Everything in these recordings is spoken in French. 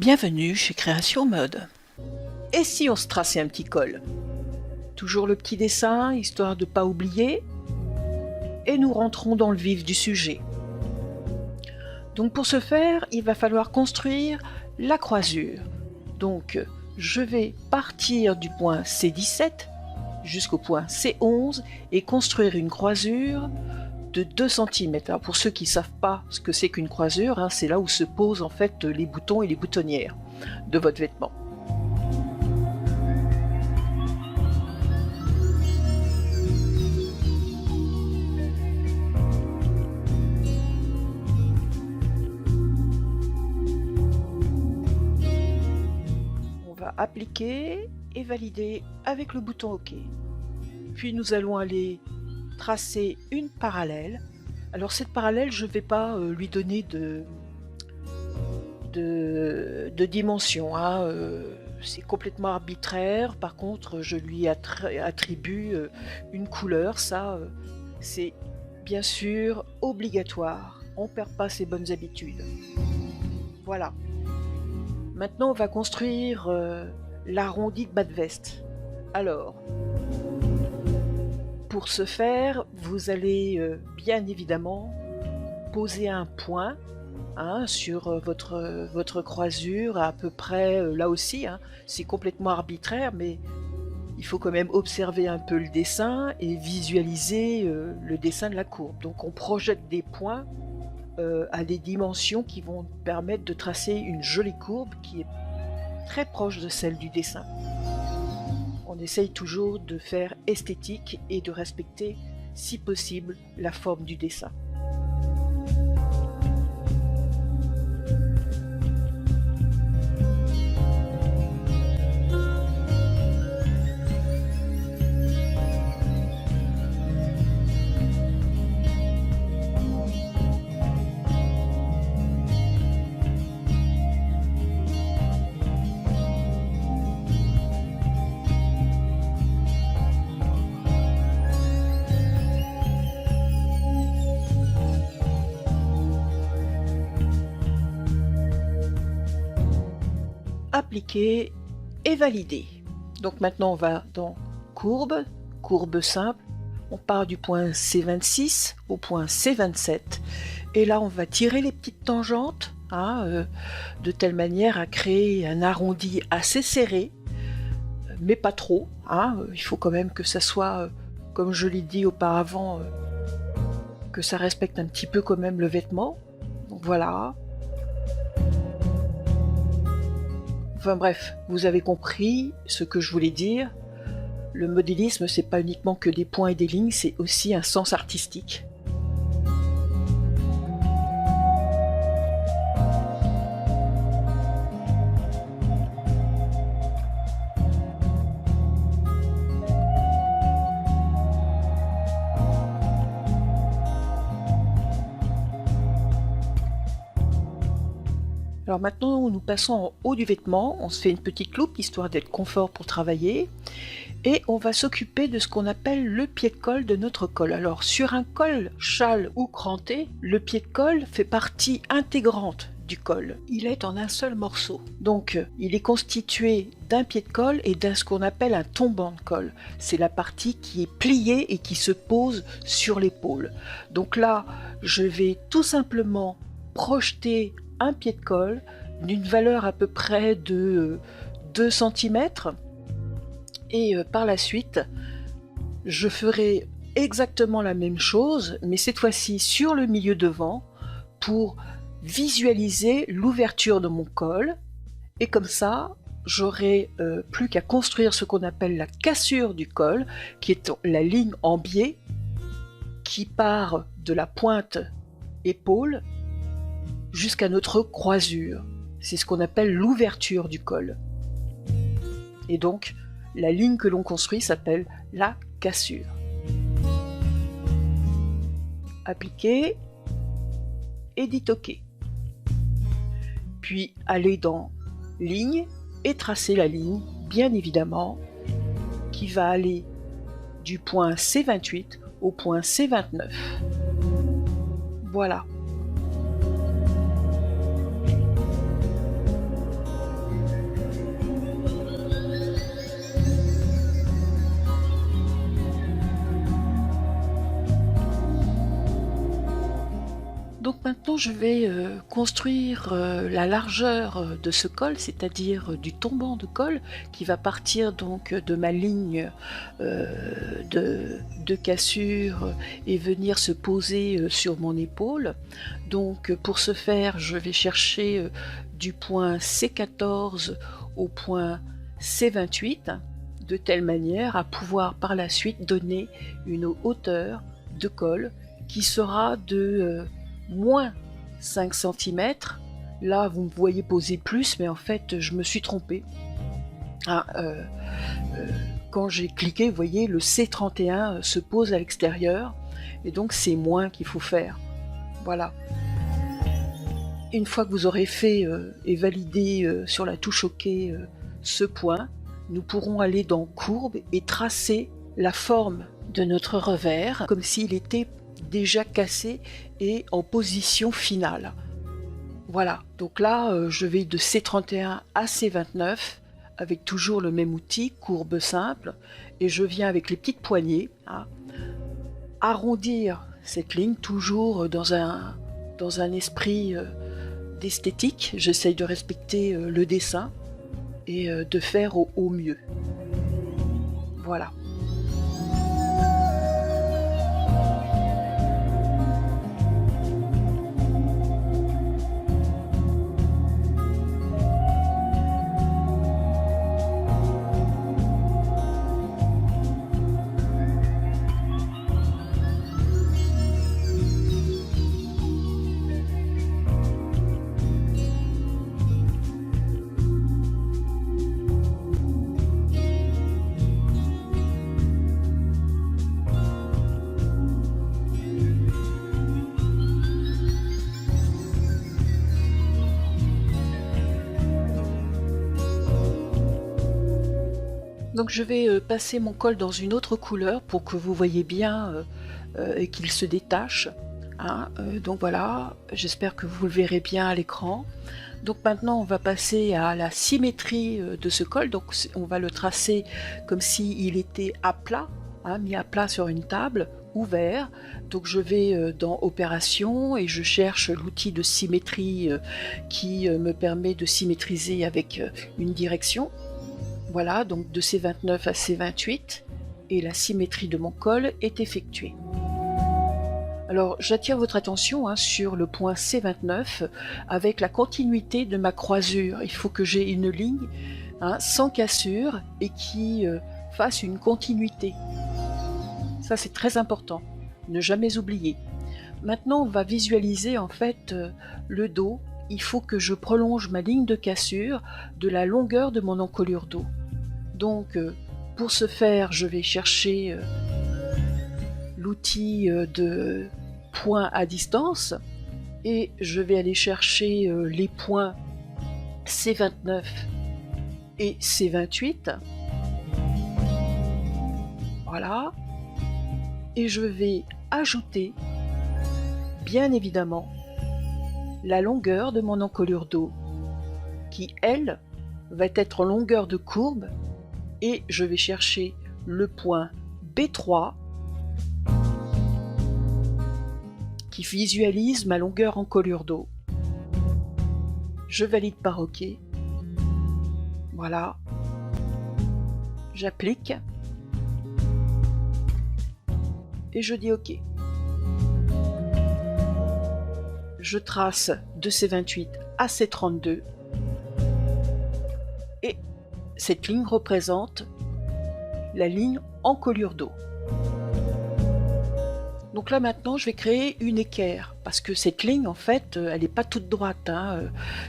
Bienvenue chez Création Mode. Et si on se traçait un petit col? Toujours le petit dessin, histoire de ne pas oublier. Et nous rentrons dans le vif du sujet. Donc pour ce faire, il va falloir construire la croisure. Donc je vais partir du point C17 jusqu'au point C11 et construire une croisure de 2 cm. Alors pour ceux qui ne savent pas ce que c'est qu'une croisure, c'est là où se posent en fait les boutons et les boutonnières de votre vêtement. On va appliquer et valider avec le bouton OK. Puis nous allons aller tracer une parallèle. Alors cette parallèle, je ne vais pas lui donner de dimension. C'est complètement arbitraire. Par contre, je lui attribue une couleur. Ça, c'est bien sûr obligatoire. On ne perd pas ses bonnes habitudes. Voilà. Maintenant, on va construire l'arrondi de bas de veste. Alors, pour ce faire, vous allez bien évidemment poser un point sur votre croisure à peu près là aussi. C'est complètement arbitraire, mais il faut quand même observer un peu le dessin et visualiser le dessin de la courbe. Donc on projette des points à des dimensions qui vont permettre de tracer une jolie courbe qui est très proche de celle du dessin. On essaye toujours de faire esthétique et de respecter, si possible, la forme du dessin. Appliquer et valider. Donc maintenant on va dans courbe, courbe simple, on part du point C26 au point C27 et là on va tirer les petites tangentes de telle manière à créer un arrondi assez serré, mais pas trop. Il faut quand même que ça soit, comme je l'ai dit auparavant, que ça respecte un petit peu quand même le vêtement. Donc voilà. Enfin bref, vous avez compris ce que je voulais dire. Le modélisme, c'est pas uniquement que des points et des lignes, c'est aussi un sens artistique. Alors maintenant, nous passons en haut du vêtement, on se fait une petite loupe histoire d'être confort pour travailler et on va s'occuper de ce qu'on appelle le pied de colle de notre col. Alors sur un col châle ou cranté, le pied de colle fait partie intégrante du col. Il est en un seul morceau. Donc il est constitué d'un pied de colle et d'un ce qu'on appelle un tombant de colle. C'est la partie qui est pliée et qui se pose sur l'épaule. Donc là, je vais tout simplement projeter un pied de colle d'une valeur à peu près de 2 cm et par la suite je ferai exactement la même chose mais cette fois-ci sur le milieu devant pour visualiser l'ouverture de mon col et comme ça j'aurai plus qu'à construire ce qu'on appelle la cassure du col qui est la ligne en biais qui part de la pointe épaule jusqu'à notre croisure. C'est ce qu'on appelle l'ouverture du col. Et donc, la ligne que l'on construit s'appelle la cassure. Appliquer et dites OK. Puis aller dans ligne et tracer la ligne, bien évidemment, qui va aller du point C28 au point C29. Voilà. Donc maintenant je vais construire la largeur de ce col, c'est-à-dire du tombant de col qui va partir donc de ma ligne de cassure et venir se poser sur mon épaule. Donc pour ce faire, je vais chercher du point C14 au point C28, de telle manière à pouvoir par la suite donner une hauteur de col qui sera de moins 5 cm. Là vous me voyez poser plus, mais en fait je me suis trompée. Quand j'ai cliqué, vous voyez, le C31 se pose à l'extérieur, et donc c'est moins qu'il faut faire. Voilà. Une fois que vous aurez fait et validé sur la touche OK ce point, nous pourrons aller dans courbe et tracer la forme de notre revers comme s'il était déjà cassé et en position finale. Voilà, donc là je vais de C31 à C29 avec toujours le même outil, courbe simple, et je viens avec les petites poignées arrondir cette ligne, toujours dans un esprit d'esthétique. J'essaye de respecter le dessin et de faire au mieux. Voilà. Donc je vais passer mon col dans une autre couleur pour que vous voyez bien et qu'il se détache. Donc voilà, j'espère que vous le verrez bien à l'écran. Donc maintenant on va passer à la symétrie de ce col. Donc on va le tracer comme s'il était à plat, mis à plat sur une table, ouvert. Donc je vais dans Opération et je cherche l'outil de symétrie qui me permet de symétriser avec une direction. Voilà, donc de C29 à C28, et la symétrie de mon col est effectuée. Alors j'attire votre attention sur le point C29 avec la continuité de ma croisure. Il faut que j'ai une ligne sans cassure et qui fasse une continuité. Ça c'est très important, ne jamais oublier. Maintenant on va visualiser en fait le dos. Il faut que je prolonge ma ligne de cassure de la longueur de mon encolure dos. Donc pour ce faire, je vais chercher l'outil de points à distance et je vais aller chercher les points C29 et C28. Voilà. Et je vais ajouter, bien évidemment, la longueur de mon encolure dos qui, elle, va être en longueur de courbe. Et je vais chercher le point B3 qui visualise ma longueur encolure dos. Je valide par OK. Voilà. J'applique. Et je dis OK. Je trace de C28 à C32. Et cette ligne représente la ligne encolure dos. Donc là maintenant je vais créer une équerre parce que cette ligne en fait elle n'est pas toute droite.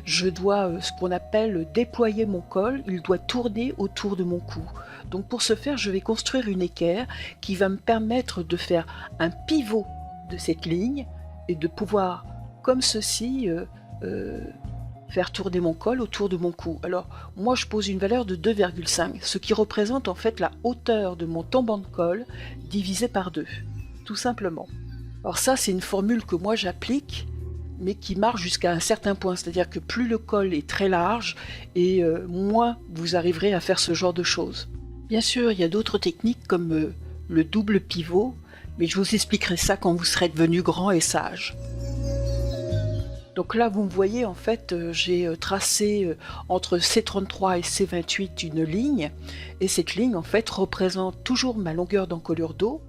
Je dois ce qu'on appelle déployer mon col, il doit tourner autour de mon cou. Donc pour ce faire je vais construire une équerre qui va me permettre de faire un pivot de cette ligne et de pouvoir comme ceci faire tourner mon col autour de mon cou. Alors moi je pose une valeur de 2,5, ce qui représente en fait la hauteur de mon tombant de col divisé par 2, tout simplement. Alors ça c'est une formule que moi j'applique, mais qui marche jusqu'à un certain point, c'est-à-dire que plus le col est très large, et moins vous arriverez à faire ce genre de choses. Bien sûr, il y a d'autres techniques comme le double pivot, mais je vous expliquerai ça quand vous serez devenu grand et sage. Donc là, vous me voyez, en fait, j'ai tracé entre C33 et C28 une ligne, et cette ligne, en fait, représente toujours ma longueur d'encolure d'eau,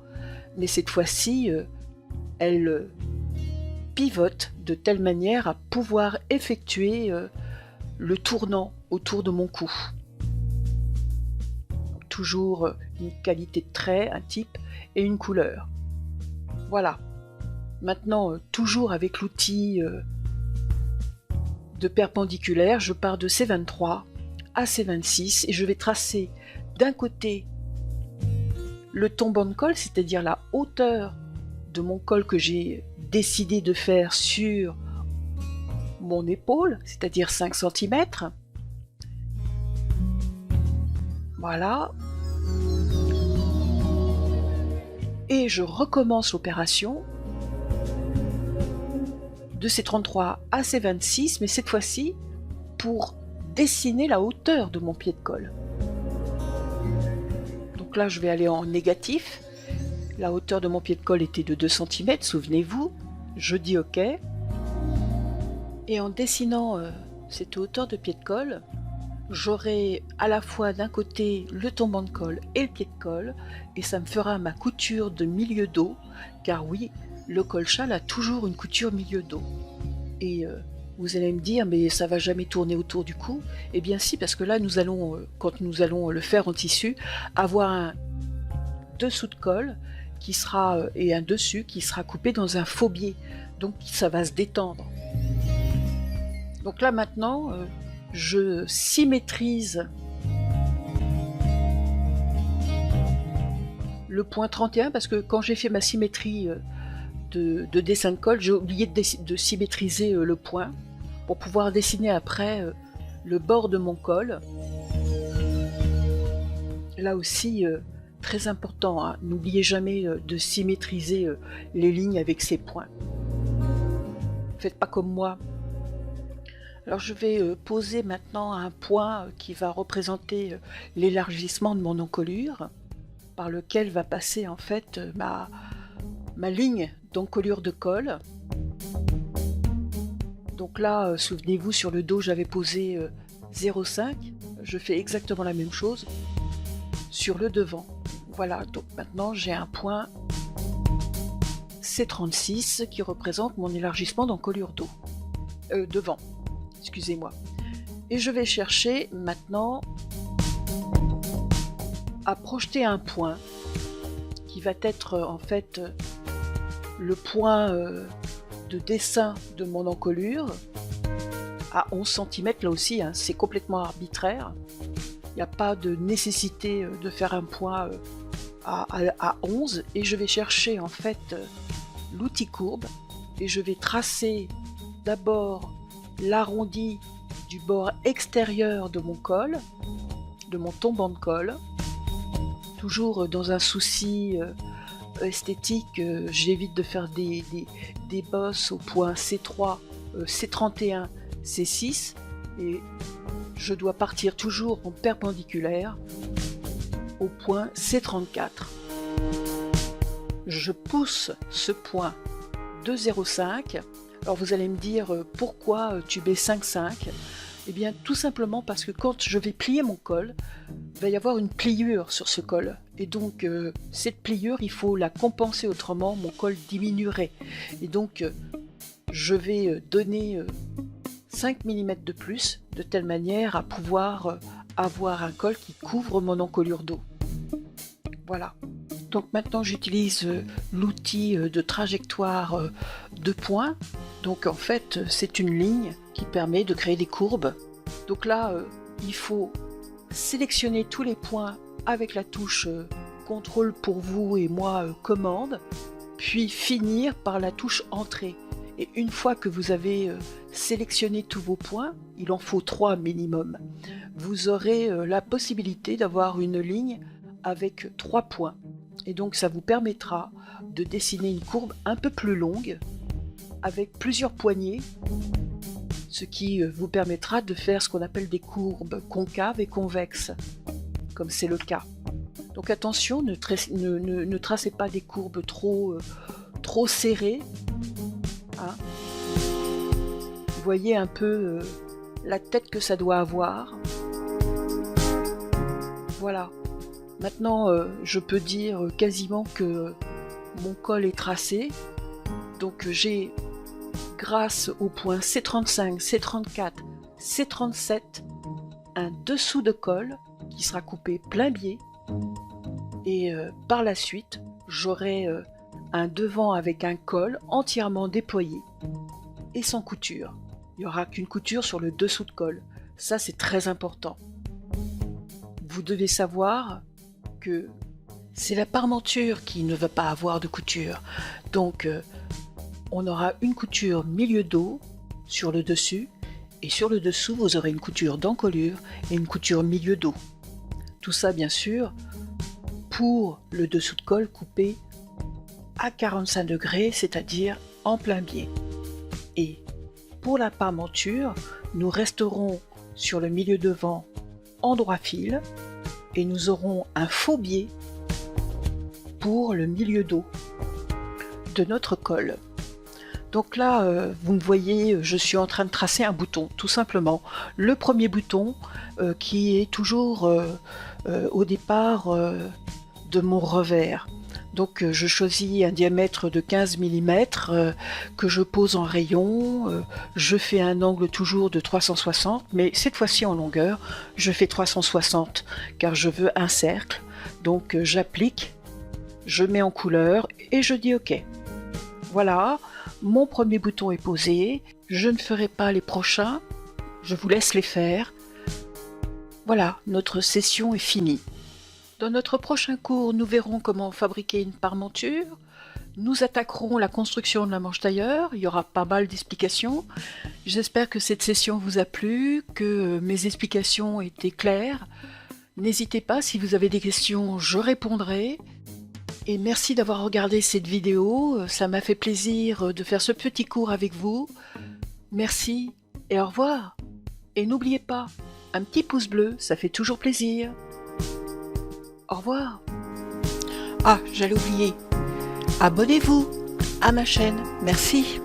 mais cette fois-ci, elle pivote de telle manière à pouvoir effectuer le tournant autour de mon cou. Toujours une qualité de trait, un type et une couleur. Voilà. Maintenant, toujours avec l'outil de perpendiculaire, je pars de C23 à C26 et je vais tracer d'un côté le tombant de colle, c'est-à-dire la hauteur de mon col que j'ai décidé de faire sur mon épaule, c'est-à-dire 5 cm. Voilà. Et je recommence l'opération de C33 à C26, mais cette fois-ci pour dessiner la hauteur de mon pied de colle. Donc là, je vais aller en négatif. La hauteur de mon pied de colle était de 2 cm, souvenez-vous. Je dis OK. Et en dessinant cette hauteur de pied de colle, j'aurai à la fois d'un côté le tombant de colle et le pied de colle, et ça me fera ma couture de milieu dos, car oui, le col châle a toujours une couture milieu dos. Et vous allez me dire, mais ça va jamais tourner autour du cou. Eh bien si, parce que là, nous allons, quand nous allons le faire en tissu, avoir un dessous de colle qui sera, et un dessus qui sera coupé dans un faux biais. Donc ça va se détendre. Donc là maintenant, je symétrise le point 31 parce que quand j'ai fait ma symétrie de dessin de colle, j'ai oublié de symétriser le point pour pouvoir dessiner après le bord de mon col. Là aussi, très important, hein, n'oubliez jamais de symétriser les lignes avec ces points. Faites pas comme moi. Alors je vais poser maintenant un point qui va représenter l'élargissement de mon encolure, par lequel va passer en fait ma ligne d'encolure de col. Donc là, souvenez-vous, sur le dos j'avais posé 0,5, je fais exactement la même chose sur le devant. Voilà, donc maintenant j'ai un point C36 qui représente mon élargissement d'encolure d'eau. Devant, excusez-moi. Et je vais chercher maintenant à projeter un point qui va être en fait le point de dessin de mon encolure à 11 cm. Là aussi, hein, c'est complètement arbitraire. Il n'y a pas de nécessité de faire un point à 11, et je vais chercher en fait l'outil courbe et je vais tracer d'abord l'arrondi du bord extérieur de mon col, de mon tombant de col. Toujours dans un souci esthétique, j'évite de faire des bosses au point C3, C31, C6, et je dois partir toujours en perpendiculaire au point C34. Je pousse ce point de 0,5. Alors vous allez me dire pourquoi tu mets 5,5 ? Eh bien tout simplement parce que quand je vais plier mon col, il va y avoir une pliure sur ce col. Et donc cette pliure, il faut la compenser, autrement mon col diminuerait. Et donc je vais donner 5 mm de plus, de telle manière à pouvoir avoir un col qui couvre mon encolure d'eau. Voilà. Donc maintenant j'utilise l'outil de trajectoire de points. Donc en fait c'est une ligne qui permet de créer des courbes. Donc là il faut sélectionner tous les points avec la touche contrôle pour vous et moi commande, puis finir par la touche entrée. Et une fois que vous avez sélectionné tous vos points, il en faut 3 minimum, vous aurez la possibilité d'avoir une ligne avec 3 points. Et donc ça vous permettra de dessiner une courbe un peu plus longue, avec plusieurs poignées, ce qui vous permettra de faire ce qu'on appelle des courbes concaves et convexes, comme c'est le cas. Donc attention, ne tracez pas des courbes trop serrées, hein. voyez un peu la tête que ça doit avoir. Voilà. Maintenant, je peux dire quasiment que mon col est tracé. Donc j'ai, grâce au point C35, C34, C37, un dessous de col qui sera coupé plein biais. Et par la suite, j'aurai un devant avec un col entièrement déployé et sans couture. Il n'y aura qu'une couture sur le dessous de col. Ça, c'est très important. Vous devez savoir que c'est la parmenture qui ne veut pas avoir de couture. Donc, on aura une couture milieu dos sur le dessus, et sur le dessous, vous aurez une couture d'encolure et une couture milieu dos. Tout ça, bien sûr, pour le dessous de col coupé à 45 degrés, c'est-à-dire en plein biais. Et pour la parmenture, nous resterons sur le milieu devant en droit fil et nous aurons un faux biais pour le milieu dos de notre col. Donc là, vous me voyez, je suis en train de tracer un bouton, tout simplement. Le premier bouton qui est toujours au départ de mon revers. Donc je choisis un diamètre de 15 mm que je pose en rayon. Je fais un angle toujours de 360, mais cette fois-ci en longueur, je fais 360 car je veux un cercle. Donc j'applique, je mets en couleur et je dis OK. Voilà, mon premier bouton est posé. Je ne ferai pas les prochains, je vous laisse les faire. Voilà, notre session est finie. Dans notre prochain cours, nous verrons comment fabriquer une parmenture. Nous attaquerons la construction de la manche tailleur. Il y aura pas mal d'explications. J'espère que cette session vous a plu, que mes explications étaient claires. N'hésitez pas, si vous avez des questions, je répondrai. Et merci d'avoir regardé cette vidéo. Ça m'a fait plaisir de faire ce petit cours avec vous. Merci et au revoir. Et n'oubliez pas, un petit pouce bleu, ça fait toujours plaisir. Au revoir. Ah, j'allais oublier. Abonnez-vous à ma chaîne. Merci.